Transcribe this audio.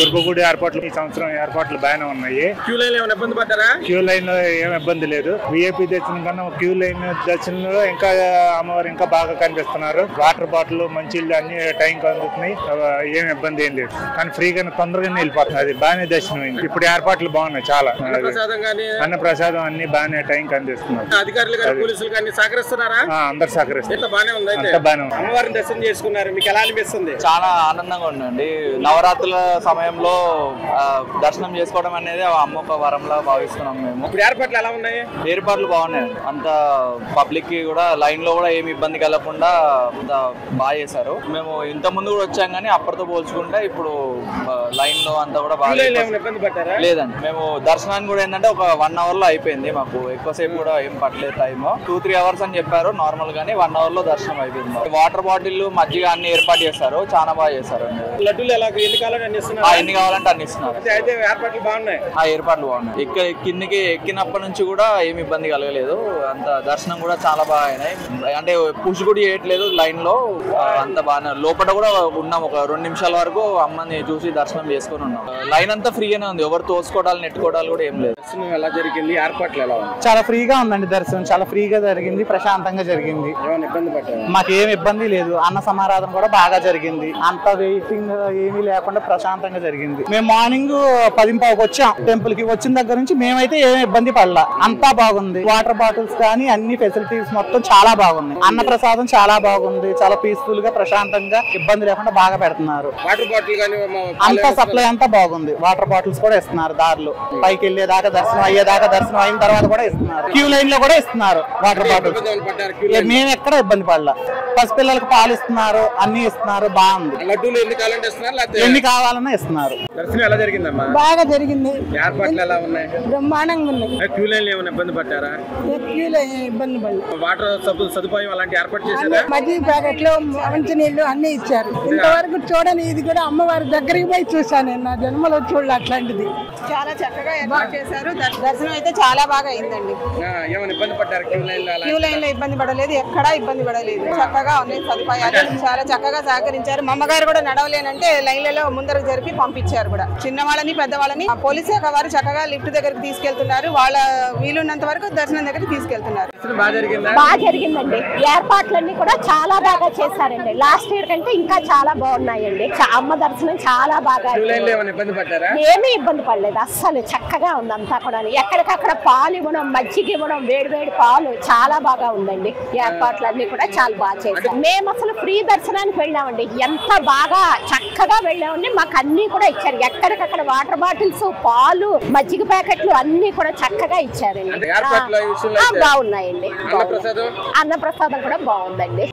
గర్భగుడి ఏర్పాట్లు ఈ సంవత్సరం ఏర్పాట్లు బాగానే ఉన్నాయి. క్యూ లైన్ లో ఏం ఇబ్బంది లేదు. విఐపి దర్శనం కన్నా క్యూ లైన్ దర్శనంలో ఇంకా అమ్మవారు ఇంకా బాగా కనిపిస్తున్నారు. వాటర్ బాటిల్ మంచిళ్ళు అన్ని టైంకి అందుతున్నాయి. ఏం ఇబ్బంది ఏం లేదు. కానీ ఫ్రీగా తొందరగానే వెళ్ళిపోతుంది. అది బాగానే దర్శనం అయింది. ఇప్పుడు ఏర్పాట్లు బాగున్నాయి చాలా. అన్న ప్రసాదం అన్ని బాగానే టైంకి అందిస్తున్నారు. అందరు సహకరిస్తారు. అమ్మవారిని దర్శనం చేసుకున్నారు, మీకు ఎలా అనిపిస్తుంది? చాలా ఆనందంగా ఉందండి. నవరాత్రుల సమయంలో దర్శనం చేసుకోవడం అనేది అమ్మొక వరంలా భావిస్తున్నాం మేము. ఇప్పుడు ఏర్పాట్లు ఎలా ఉన్నాయి? ఏర్పాట్లు బాగున్నాయి. అంత పబ్లిక్ కి కూడా లైన్ లో కూడా ఏమి ఇబ్బంది కలగకుండా అంత బాగా చేశారు. మేము ఇంత ముందు కూడా వచ్చాం కానీ అప్పటితో పోల్చుకుంటే ఇప్పుడు లైన్ లో అంతా కూడా బాగా లేదండి. మేము దర్శనానికి కూడా ఏంటంటే ఒక 1 hour లో అయిపోయింది. మాకు ఎక్కువసేపు కూడా ఏం పట్టలేదు. టైమ్ 2-3 hours అని చెప్పారు నార్మల్ గానీ 1 hour లో దర్శనం అయిపోయింది. వాటర్ బాటిల్ మజ్జిగ అన్ని ఏర్పాటు చేస్తారు. చాలా బాగా చేస్తారు. లడ్డూలు ఎన్ని కావాలంటే అన్ని ఇస్తున్నారు. ఏర్పాట్లు బాగున్నాయి. ఏర్పాట్లు బాగున్నాయి. కిందికి ఎక్కినప్పటి నుంచి కూడా ఏమి ఇబ్బంది కలగలేదు. అంత దర్శనం కూడా చాలా బాగా అయినాయి. అంటే పుష్ కూడా చేయట్లేదు లైన్ లో. అంత బాగా లోపల కూడా ఉన్నాం. ఒక 2 నిమిషాల వరకు అమ్మని చూసి దర్శనం చేసుకుని ఉన్నాం. లైన్ అంతా ఫ్రీగానే ఉంది. ఎవరు తోసుకోవడాలు నెట్టుకోవడాలు కూడా ఏం లేదు. దర్శనం ఎలా జరిగింది? ఏర్పాట్లు ఎలా ఉంది? చాలా ఫ్రీగా ఉందండి. దర్శనం చాలా ఫ్రీగా జరిగింది. ప్రశాంతంగా జరిగింది. మాకు ఏమి ఇబ్బంది లేదు. అన్న సమారాధన కూడా బాగా జరిగింది. అంత వెయిటింగ్ ఏమీ లేకుండా ప్రశాంతంగా జరిగింది. మేము మార్నింగ్ 10:15కి వచ్చాం టెంపుల్ కి. వచ్చిన దగ్గర నుంచి మేమైతే ఏమి ఇబ్బంది పడలా. అంతా బాగుంది. వాటర్ బాటిల్స్ కానీ అన్ని ఫెసిలిటీస్ మొత్తం చాలా బాగున్నాయి. అన్న ప్రసాదం చాలా బాగుంది. చాలా పీస్ఫుల్ గా ప్రశాంతంగా ఇబ్బంది లేకుండా బాగా పెడుతున్నారు. వాటర్ బాటిల్ అంతా సప్లై అంతా బాగుంది. వాటర్ బాటిల్స్ కూడా ఇస్తున్నారు. దారిలో పైకి వెళ్ళేదాకా దర్శనం అయ్యేదాకా, దర్శనం అయిన తర్వాత కూడా ఇస్తున్నారు. క్యూ లైన్ లో కూడా ఇస్తున్నారు వాటర్ బాటిల్స్. మేము ఎక్కడ ఇబ్బంది పడలా. పసిపిల్లలకు పాలు ఇస్తున్నారు, అన్ని ఇస్తున్నారు. బాగుంది. లడ్డూలు ఎన్ని కావాలంటే ఇస్తున్నారు, ఎన్ని కావాలన్నా ఇస్తున్నారు. దర్శనం ఎలా జరిగిందమ్మా? బాగా జరిగింది. ఏర్పాట్లు ఎలా ఉన్నాయి? బ్రహ్మాండంగా ఉన్నాయి. క్యూ లైన్ లో ఏమైనా ఇబ్బంది పడ్డారా? ఇబ్బంది పడలేదు. వాటర్ సదుపాయం అలాంటి ఏర్పాటు చేశారా? మజ్జిగ ప్యాకెట్లు, మంచినీళ్ళు అన్ని ఇచ్చారు. ఇంతవరకు చూడని ఇది కూడా అమ్మవారి దగ్గరికి పోయి చూసాను. నా జన్మలో చూడలే అట్లాంటిది. చాలా చక్కగా ఏర్పాటు చేశారు. దర్శనం అయితే చాలా బాగా అయిందండి. ఏమైనా ఇబ్బంది పడ్డారు? క్యూ లైన్ లో ఇబ్బంది పడలేదు. ఎక్కడా ఇబ్బంది పడలేదు. చక్కగా ఉన్నాయి సదుపాయాలు. చాలా చక్కగా సహకరించారు. మా అమ్మగారు కూడా నడవలేనంటే లైన్లలో ముందరకు జరిపి పంపించారు కూడా. చిన్న వాళ్ళని పెద్దవాళ్ళని పోలీస్ శాఖ వారు చక్కగా లిఫ్ట్ దగ్గరికి తీసుకెళ్తున్నారు. వాళ్ళ వీలున్నంత వరకు దర్శనం దగ్గరికి తీసుకెళ్తున్నారు. బాగా జరిగిందండి. ఏర్పాట్లన్నీ కూడా చాలా బాగా చేశారండి. లాస్ట్ ఇయర్ కంటే ఇంకా చాలా బాగున్నాయండి. అమ్మ దర్శనం చాలా బాగా. ఏమీ ఇబ్బంది పడలేదు. అస్సలు చక్కగా ఉంది అంతా కూడా. ఎక్కడికక్కడ పాలు ఇవ్వడం, మజ్జిగ ఇవ్వడం, వేడి వేడి పాలు చాలా బాగా ఉందండి. ఏర్పాట్లన్నీ కూడా చాలా బాగా చేశారు. మేము అసలు ఫ్రీ దర్శనానికి వెళ్ళామండి. ఎంత బాగా చక్కగా వెళ్ళామండి. మాకు అన్ని కూడా ఇచ్చారు. ఎక్కడికక్కడ వాటర్ బాటిల్స్, పాలు, మజ్జిగ ప్యాకెట్లు అన్ని కూడా చక్కగా ఇచ్చారండి. బాగున్నాయండి. అన్నప్రసాదం కూడా బాగుందండి.